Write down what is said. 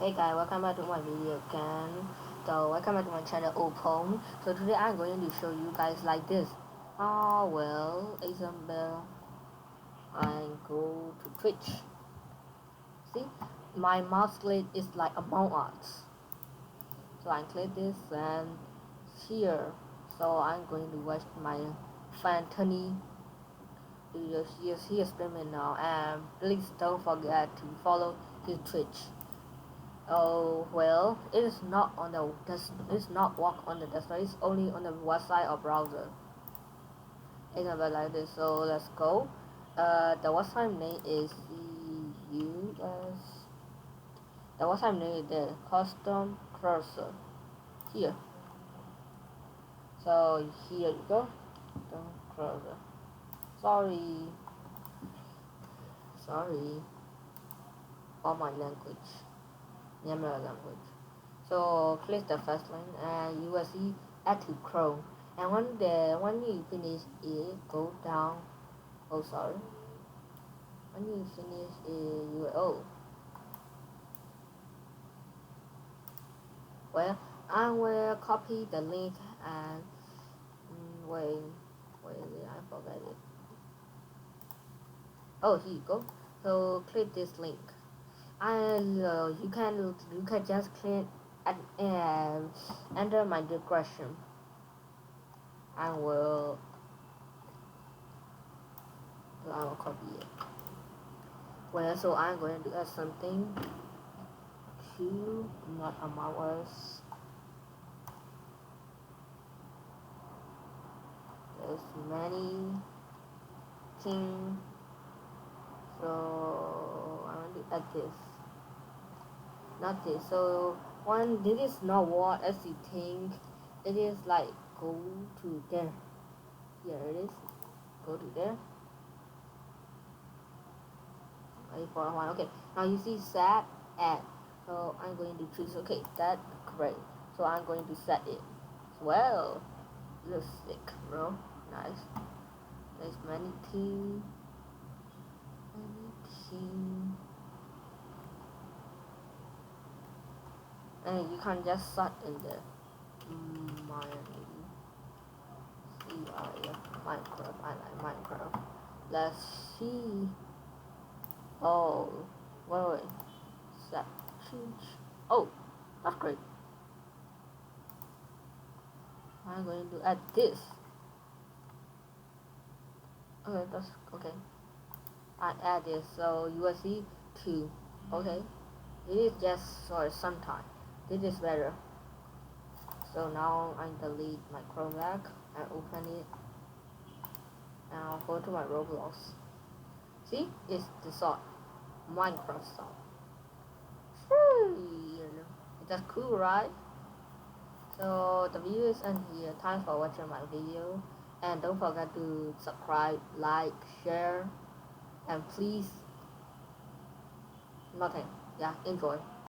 Hey guys, welcome back to my video again. So welcome back to my channel Opong. So today I'm going to show you guys like this. Well, Isabel, I go to Twitch. See, my mouse click is like Among Us. So I click this and here. So I'm going to watch my fan Tony videos. He is streaming now, and please don't forget to follow his Twitch. Oh well, it is not on the it's not work on the desktop. It's only on the website or browser. It's about like this. So let's go. The website name is CUS. The website name is the custom cursor here. So here you go. Custom cursor. Sorry, sorry. All my language, Yammer language. So click the first link and you will see add to Chrome. And when you finish it, go down. Oh sorry. When you finish it, you well, I will copy the link and wait, I forgot it. Oh, here you go. So click this link, and you can just click and enter my description. I will copy it. Well, so I'm going to add something to not Among Us. There's many things, so I want to add this. Not this. So one, this is not what as you think. It is like go to there. Here it is. Go to there. Wait for one. Okay. Now you see set add. So I'm going to choose. Okay, that's great. So I'm going to set it. Well, looks sick, bro. Nice. There's many team. And you can just set in the Minecraft. I like Minecraft. Let's see. Oh, wait. Set change. Oh, that's great. I'm going to add this. Okay, that's okay. I add this, so you will see 2. Okay, it is just for some time. This is better. So now I delete my Chrome back and open it. And I'll go to my Roblox. See, it's the song, Minecraft song. That's cool, right? So the video is end here. Thanks for watching my video, and don't forget to subscribe, like, share, and please nothing. Yeah, enjoy.